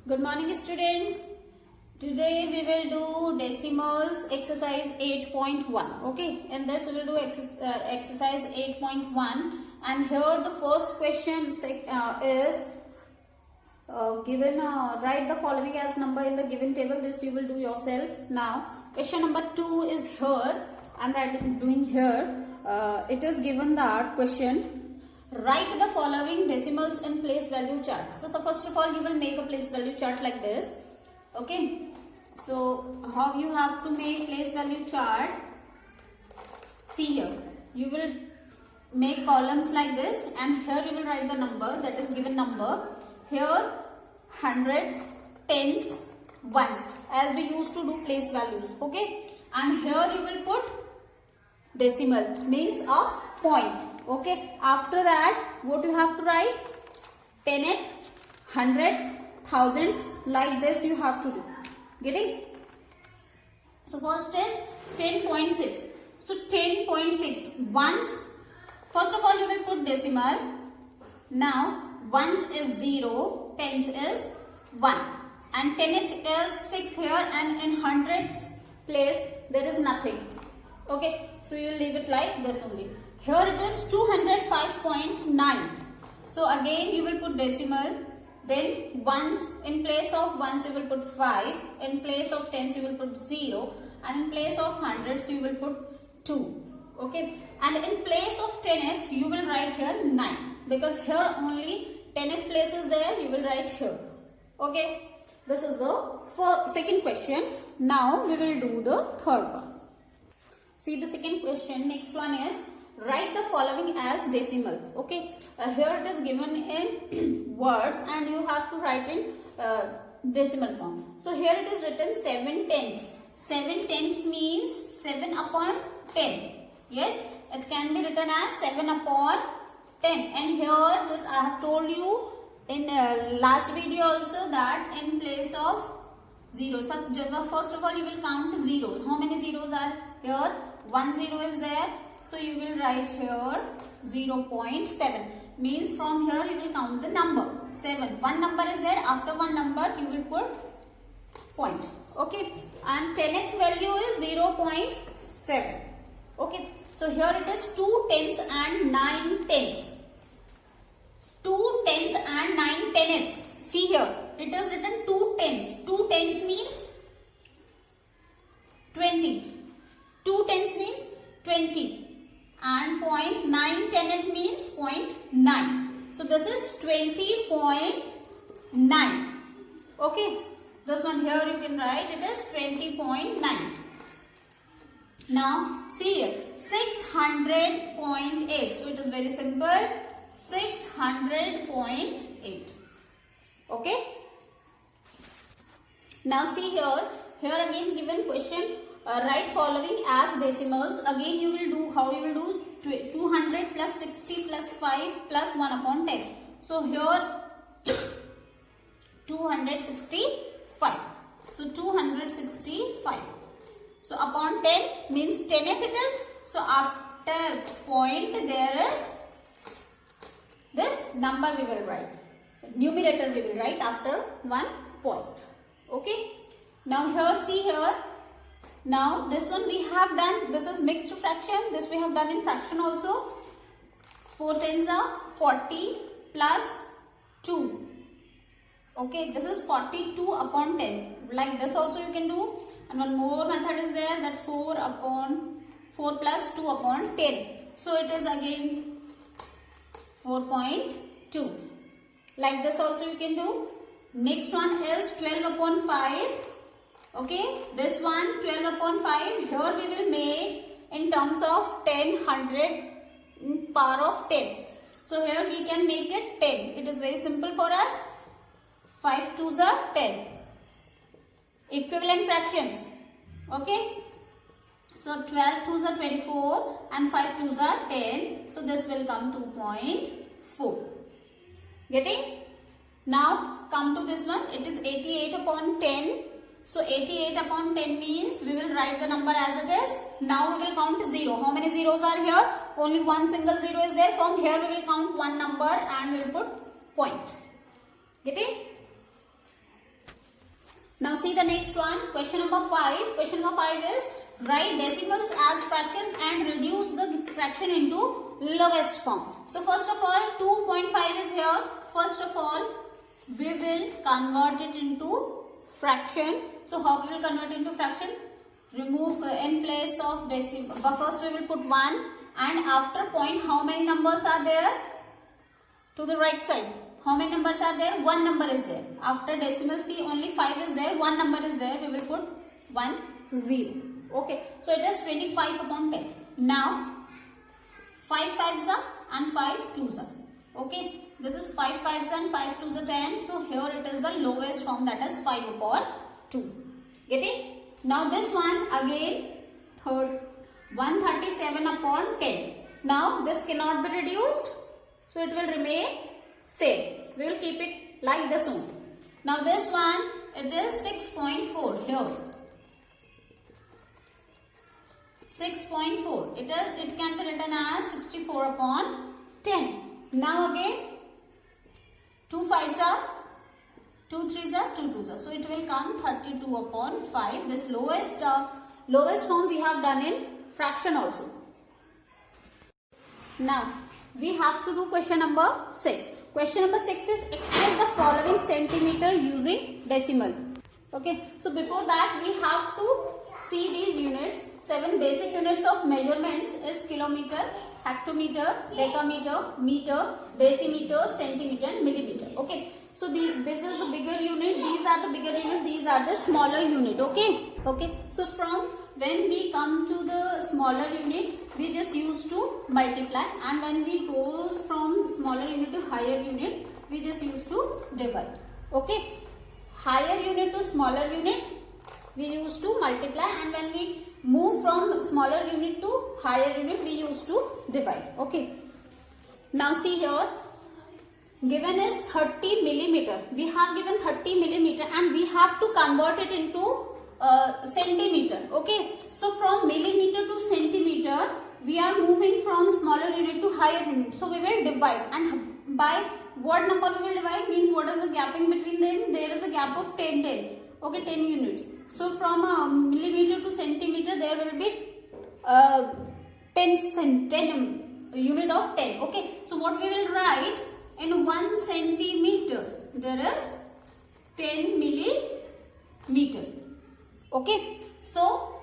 Good morning students. Today we will do decimals exercise 8.1. Okay, in this we will do exercise 8.1 and here the first question is given write the following as number in the given table. This you will do yourself. Now question number 2 is here. I am doing here. It is given that question. Write the following decimals in place value chart. So first of all you will make a place value chart like this. Okay. So how you have to make place value chart? See here. You will make columns like this and here you will write the number, that is given number. Here hundreds, tens, ones as we used to do place values. Okay. And here you will put decimal, means a point. Okay, after that what you have to write? Tenth, hundredths, thousands, like this you have to do. Getting? So first is 10.6. So 10.6 ones. First of all you will put decimal. Now ones is 0, tens is 1 and tenth is 6 here and in hundreds place there is nothing. Okay, so you will leave it like this only. Here it is 205.9. So again you will put decimal. Then ones, in place of ones you will put 5. In place of tens you will put 0. And in place of hundreds you will put 2. Okay. And in place of tenth you will write here 9. Because here only tenth place is there, you will write here. Okay. This is the second question. Now we will do the third one. See the second question. Next one is write the following as decimals. Okay, here it is given in words and you have to write in decimal form. So here it is written 7 tenths. 7 tenths means 7 upon 10. Yes, it can be written as 7 upon 10. And here this I have told you in last video also that in place of zeros. So first of all you will count zeros. How many zeros are here? 1 0 is there. So you will write here 0.7. Means from here you will count the number 7. One number is there. After one number you will put point. Okay. And 10th value is 0.7. Okay. So here it is 2 tenths and 9 tenths. 2 tenths and 9 tenths. See here. It is written 2 tenths. 2 tenths means 20. 2 tenths means 20. And 0.9 tenth means 0.9. So this is 20.9. Okay. This one here you can write it is 20.9. Now see here 600.8. So it is very simple. 600.8. Okay. Now see here. Here again given question. Write following as decimals. Again you will do how you will do 200 plus 60 plus 5 plus 1 upon 10. So here 265. So 265. So upon 10 means 10th it is. So after point there is this number we will write. Numerator we will write after one point. Okay. Now here see here. Now this one we have done, this is mixed fraction, this we have done in fraction also. 4 tens are 40 plus 2. Okay, this is 42 upon 10. Like this also you can do. And one more method is there, that 4 plus 2 upon 10. So it is again 4.2. Like this also you can do. Next one is 12 upon 5. Okay, this one 12 upon 5. Here we will make in terms of 10, 100 in power of 10. So here we can make it 10. It is very simple for us. 5 2s are 10. Equivalent fractions. Okay. So 12 2s are 24 and 5 2s are 10. So this will come 2.4. Getting? Now come to this one. It is 88 upon 10. So 88 upon 10 means we will write the number as it is. Now we will count 0. How many zeros are here? Only one single 0 is there. From here we will count one number and we will put point. Getting? Now see the next one. Question number 5. Question number 5 is write decimals as fractions and reduce the fraction into lowest form. So first of all 2.5 is here. First of all we will convert it into fraction. So how we will convert into fraction? Remove in place of decimal. First we will put 1 and after point how many numbers are there? To the right side. How many numbers are there? One number is there. After decimal see only 5 is there. One number is there. We will put 1 0. Okay. So it is 25 upon 10. Now 5 5s are and 5 2s are. Okay. This is 5 5s and 5 2s are 10. So here it is the lowest form, that is 5 upon 2. Get it? Now this one again 137 upon 10. Now this cannot be reduced. So it will remain same. We will keep it like this only. Now this one it is 6.4 here. 6.4. It can be written as 64 upon 10. Now again 2 5s are, 2 3s are, 2 2s are. So it will come 32 upon 5. This lowest form we have done in fraction also. Now we have to do question number 6. Question number 6 is express the following centimeter using decimal. Okay. So before that we have to see these units. 7 basic units of measurements is kilometer, hectometer, decameter, meter, decimeter, centimeter and millimeter. Okay. So this is the bigger unit. These are the bigger unit. These are the smaller unit. Okay. Okay. So from when we come to the smaller unit, we just used to multiply, and when we goes from smaller unit to higher unit, we just used to divide. Okay. Higher unit to smaller unit, we used to multiply, and when we move from smaller unit to higher unit, we used to divide. Okay. Now see here, given is 30 millimeter. We have given 30 millimeter and we have to convert it into centimeter. Okay. So from millimeter to centimeter, we are moving from smaller unit to higher unit. So we will divide, and by what number we will divide means what is the gapping between them? There is a gap of 10 10. Okay, 10 units. So from millimeter to centimeter there will be 10 unit of 10. Okay. So what we will write in 1 centimeter, there is 10 millimeter. Okay. So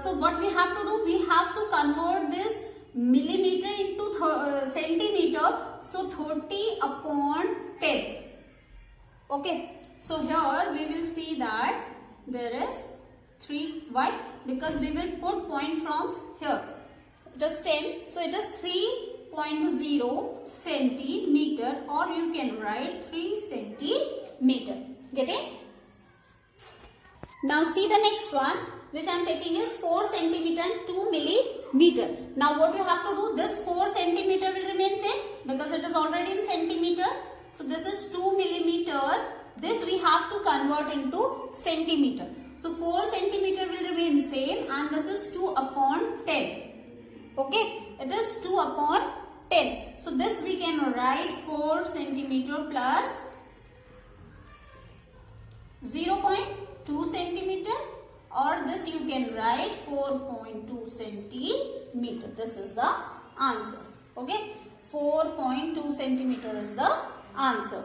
so what we have to do, we have to convert this millimeter into centimeter. So 30 upon 10. Okay. So here we will see that there is 3. Why? Because we will put point from here. It is 10. So it is 3.0 centimeter, or you can write 3 centimeter. Get it? Now see the next one, which I am taking is 4 centimeter and 2 millimeter. Now what you have to do, this 4 centimeter will remain same because it is already in centimeter. So this is 2 millimeter. This we have to convert into centimeter. So 4 centimeter will remain same, and this is 2 upon 10. Okay, it is 2 upon 10. So this we can write 4 centimeter plus 0.2 centimeter, or this you can write 4.2 centimeter. This is the answer. Okay, 4.2 centimeter is the answer.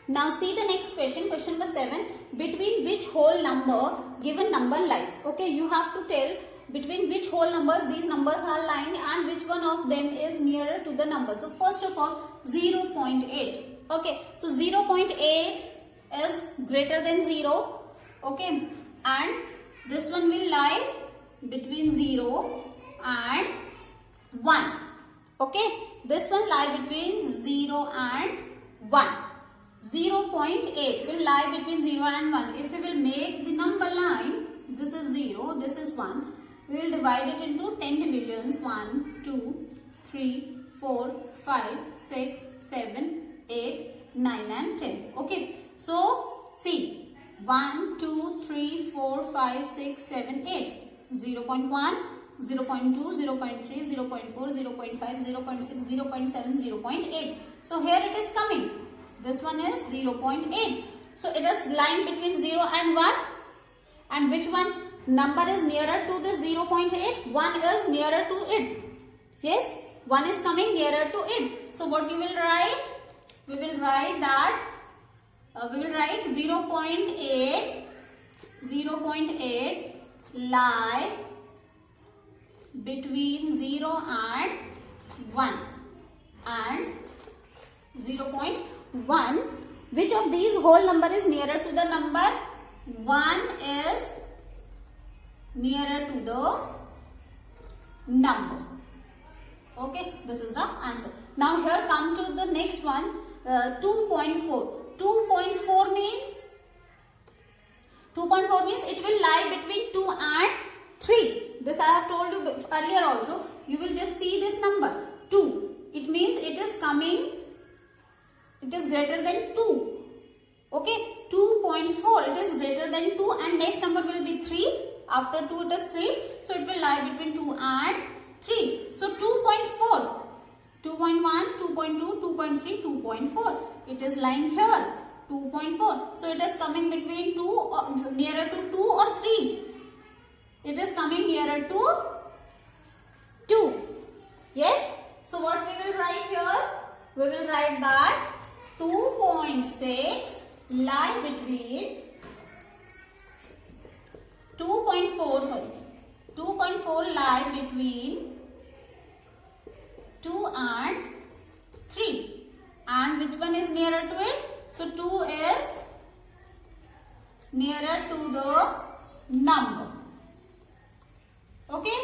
Now see the next question, question number 7. Between which whole number given number lies? Okay, you have to tell between which whole numbers these numbers are lying and which one of them is nearer to the number. So first of all 0.8. Okay, so 0.8 is greater than 0. Okay, and this one will lie between 0 and 1. Okay, this one lie between 0 and 1. 0.8 will lie between 0 and 1. If we will make the number line, this is 0, this is 1. We will divide it into 10 divisions. 1, 2, 3, 4, 5, 6, 7, 8, 9 and 10. Okay. So, see. 1, 2, 3, 4, 5, 6, 7, 8. 0.1, 0.2, 0.3, 0.4, 0.5, 0.6, 0.7, 0.8. So, here it is coming. This one is 0.8. So it is lying between 0 and 1. And which one number is nearer to the 0.8? 1 is nearer to it. Yes, 1 is coming nearer to it. So what we will write? We will write that, we will write 0.8 lie between 0 and 1 and 0.1. Which of these whole number is nearer to the number? 1 is nearer to the number. Okay, this is the answer. Now here come to the next one, 2.4. 2.4 means it will lie between 2 and 3. This I have told you earlier also. You will just see this number 2. It means it is coming, it is greater than 2. Okay, 2.4, it is greater than 2 and next number will be 3. After 2 it is 3. So it will lie between 2 and 3. So 2.4, 2.1, 2.2, 2.3, 2.4. It is lying here, 2.4. So it is coming between 2 or nearer to 2 or 3. It is coming nearer to 2. Yes. So what we will write here? We will write that 2.6 lie between 2.4 lie between 2 and 3. And which one is nearer to it? So 2 is nearer to the number. Okay.